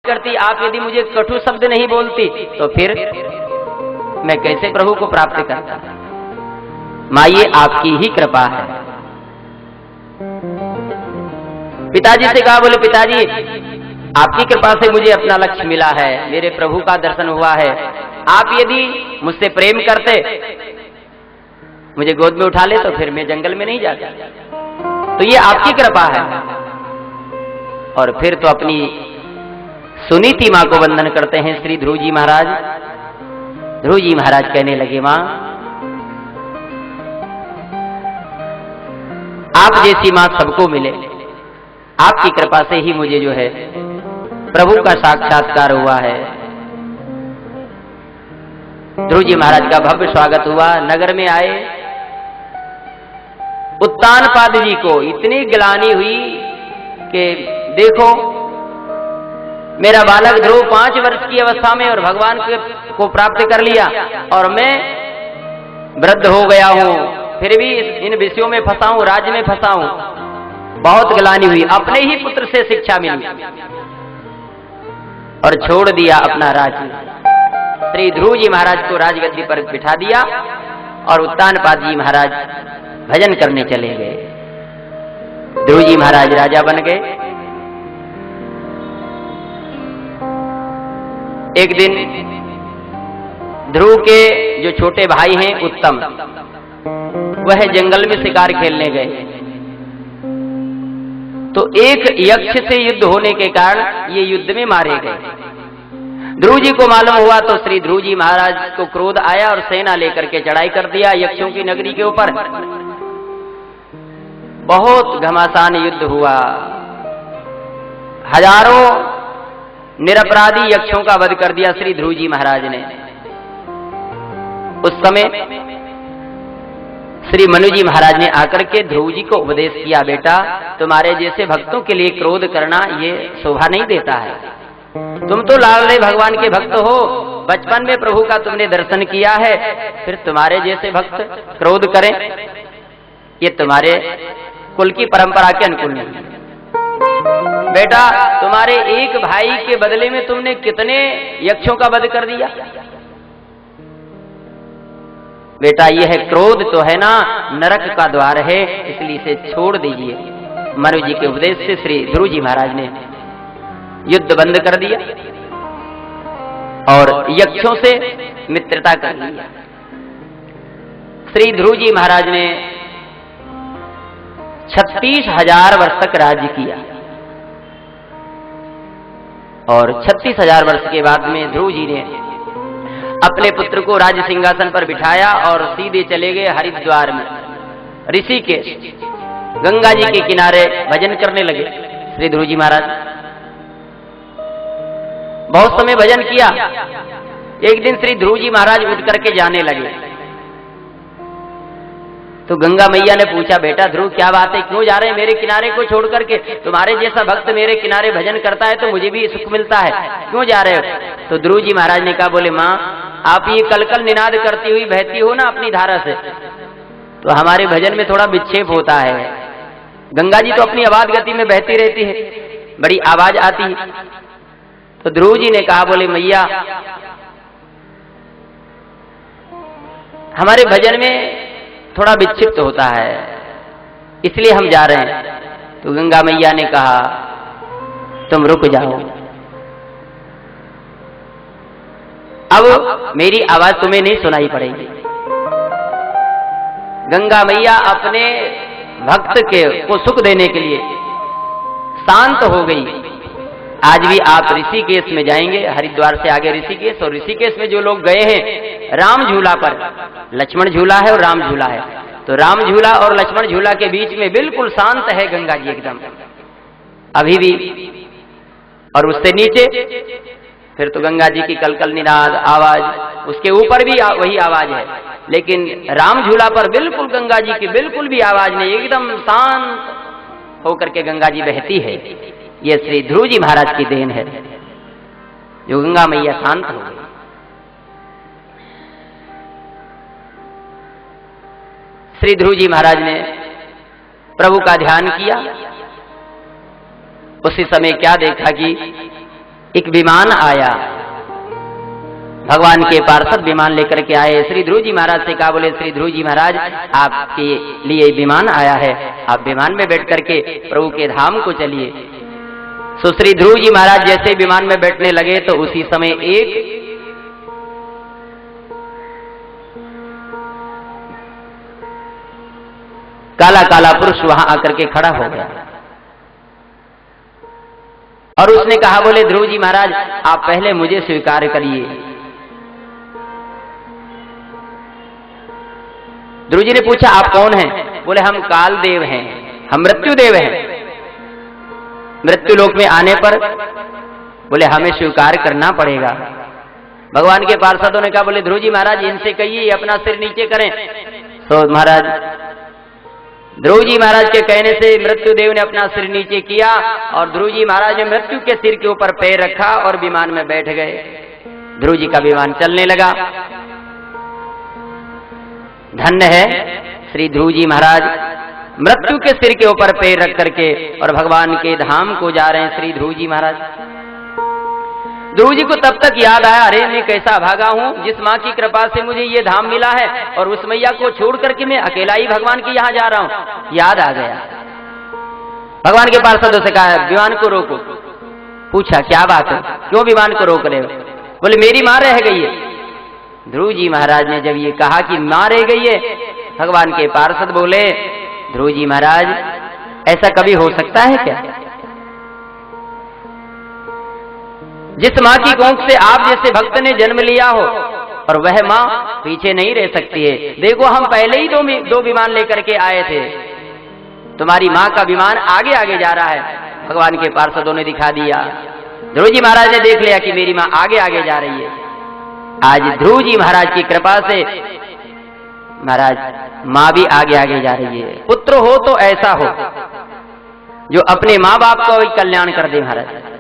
करती, आप यदि मुझे कटु शब्द नहीं बोलती तो फिर मैं कैसे प्रभु को प्राप्त करता। माँ ये आपकी ही कृपा है। पिताजी से कहा, बोले पिताजी आपकी कृपा से मुझे अपना लक्ष्य मिला है, मेरे प्रभु का दर्शन हुआ है। आप यदि मुझसे प्रेम करते, मुझे गोद में उठा ले तो फिर मैं जंगल में नहीं जाता। तो ये आपकी कृपा है। और फिर तो अपनी सुनीति मां को वंदन करते हैं श्री ध्रुव जी महाराज। ध्रुव जी महाराज कहने लगे, मां आप जैसी मां सबको मिले, आपकी कृपा से ही मुझे जो है प्रभु का साक्षात्कार हुआ है। ध्रुव जी महाराज का भव्य स्वागत हुआ। नगर में आए, उत्तानपाद जी को इतनी ग्लानि हुई कि देखो मेरा बालक ध्रुव 5 वर्ष की अवस्था में और भगवान को प्राप्त कर लिया और मैं वृद्ध हो गया हूं, फिर भी इन विषयों में फंसा हूं, राज्य में फंसा हूं। बहुत ग्लानि हुई। अपने ही पुत्र से शिक्षा मिली और छोड़ दिया अपना राज्य। श्री ध्रुव जी महाराज को राजगद्दी पर बिठा दिया और उत्तानपाद जी महाराज भजन करने चले गए। ध्रुव जी महाराज राजा बन गए। एक दिन ध्रुव के जो छोटे भाई हैं उत्तम, वह जंगल में शिकार खेलने गए। तो एक यक्ष से युद्ध होने के कारण ये युद्ध में मारे गए। ध्रुव जी को मालूम हुआ तो श्री ध्रुव जी महाराज को क्रोध आया और सेना लेकर के चढ़ाई कर दिया यक्षों की नगरी के ऊपर। बहुत घमासान युद्ध हुआ। हजारों निरपराधी यक्षों का वध कर दिया श्री ध्रुव जी महाराज ने। उस समय श्री मनु जी महाराज ने आकर के ध्रुव जी को उपदेश किया, बेटा तुम्हारे जैसे भक्तों के लिए क्रोध करना ये शोभा नहीं देता है। तुम तो लाडले भगवान के भक्त हो, बचपन में प्रभु का तुमने दर्शन किया है, फिर तुम्हारे जैसे भक्त क्रोध करें, ये तुम्हारे कुल की परंपरा के अनुकूल नहीं। बेटा तुम्हारे एक भाई के बदले में तुमने कितने यक्षों का वध कर दिया। बेटा यह क्रोध तो है ना नरक का द्वार है, इसलिए इसे छोड़ दीजिए। मनु जी के उपदेश से श्री ध्रुव जी महाराज ने युद्ध बंद कर दिया और यक्षों से मित्रता कर लिया। श्री ध्रुव जी महाराज ने 36,000 वर्ष तक राज्य किया और 36,000 वर्ष के बाद में ध्रुव जी ने अपने पुत्र को राज सिंहासन पर बिठाया और सीधे चले गए हरिद्वार में, ऋषिकेश, गंगा जी के किनारे भजन करने लगे। श्री ध्रुव जी महाराज बहुत समय भजन किया। एक दिन श्री ध्रुव जी महाराज उठ करके जाने लगे तो गंगा मैया ने पूछा, बेटा ध्रुव क्या बात है, क्यों जा रहे हैं मेरे किनारे को छोड़ करके? तुम्हारे जैसा भक्त मेरे किनारे भजन करता है तो मुझे भी सुख मिलता है, क्यों जा रहे हो? तो ध्रुव जी महाराज ने कहा, बोले माँ आप ये कलकल निनाद करती हुई बहती हो ना अपनी धारा से, तो हमारे भजन में थोड़ा विक्षेप होता है। गंगा जी तो अपनी आवाज गति में बहती रहती है, बड़ी आवाज आती है। तो ध्रुव जी ने कहा, बोले मैया हमारे भजन में थोड़ा विक्षिप्त होता है, इसलिए हम जा रहे हैं। तो गंगा मैया ने कहा, तुम रुक जाओ, अब मेरी आवाज तुम्हें नहीं सुनाई पड़ेगी। गंगा मैया अपने भक्त को सुख देने के लिए शांत हो गई। आज भी आप ऋषिकेश में जाएंगे, हरिद्वार से आगे ऋषिकेश, और ऋषिकेश में जो लोग गए हैं राम झूला पर, लक्ष्मण झूला है और राम झूला है, तो राम झूला और लक्ष्मण झूला के बीच में बिल्कुल शांत है गंगा जी एकदम अभी भी। और उससे नीचे फिर तो गंगा जी की कलकल निनाद आवाज, उसके ऊपर भी वही आवाज है, लेकिन राम झूला पर बिल्कुल गंगा जी की बिल्कुल भी आवाज नहीं, एकदम शांत होकर के गंगा जी बहती है। ये श्री ध्रुव जी महाराज की देन है, जो गंगा मैया शांत हो गई। श्री ध्रुव जी महाराज ने प्रभु का ध्यान किया। उसी समय क्या देखा कि एक विमान आया, भगवान के पार्षद विमान लेकर के आए। श्री ध्रुव जी महाराज से कहा, बोले श्री ध्रुव जी महाराज आपके लिए विमान आया है, आप विमान में बैठ करके प्रभु के धाम को चलिए। सो श्री ध्रुव जी महाराज जैसे विमान में बैठने लगे तो उसी समय एक काला काला पुरुष वहां आकर के खड़ा हो गया और उसने कहा, बोले ध्रुव जी महाराज आप पहले मुझे स्वीकार करिए। ध्रुव जी ने पूछा, आप कौन हैं? बोले हम कालदेव हैं, हम मृत्युदेव हैं। मृत्यु लोक में आने पर बोले हमें स्वीकार करना पड़ेगा। भगवान के पार्षदों ने कहा, बोले ध्रुव जी महाराज इनसे कहिए अपना सिर नीचे करें। तो महाराज ध्रुव जी महाराज के कहने से मृत्युदेव ने अपना सिर नीचे किया और ध्रुव जी महाराज ने मृत्यु के सिर के ऊपर पैर रखा और विमान में बैठ गए। ध्रुव जी का विमान चलने लगा। धन्य है श्री ध्रुव जी महाराज, मृत्यु के सिर के ऊपर पैर रख करके और भगवान के धाम को जा रहे हैं श्री ध्रुव जी महाराज। ध्रुव जी को तब तक याद आया, अरे मैं कैसा भागा हूं, जिस मां की कृपा से मुझे ये धाम मिला है और उस मैया को छोड़ करके मैं अकेला ही भगवान के यहां जा रहा हूं। याद आ गया। भगवान के पार्षदों से कहा, विमान को रोको। पूछा, क्या बात है, क्यों विमान को रोक रहे हो? बोले मेरी मां रह गई है। ध्रुव जी महाराज ने जब ये कहा कि मां रह गई है, भगवान के पार्षद बोले, ध्रुव जी महाराज ऐसा कभी हो सकता है क्या? जिस मां की कोख से आप जैसे भक्त ने जन्म लिया हो और वह मां पीछे नहीं रह सकती है। देखो हम पहले ही दो विमान लेकर के आए थे, तुम्हारी मां का विमान आगे आगे जा रहा है। भगवान के पार्षदों ने दिखा दिया। ध्रुव जी महाराज ने देख लिया कि मेरी मां आगे आगे जा रही है। आज ध्रुव जी महाराज की कृपा से महाराज मां भी आगे आगे जा रही है। पुत्र हो तो ऐसा हो जो अपने मां बाप का भी कल्याण कर दे महाराज।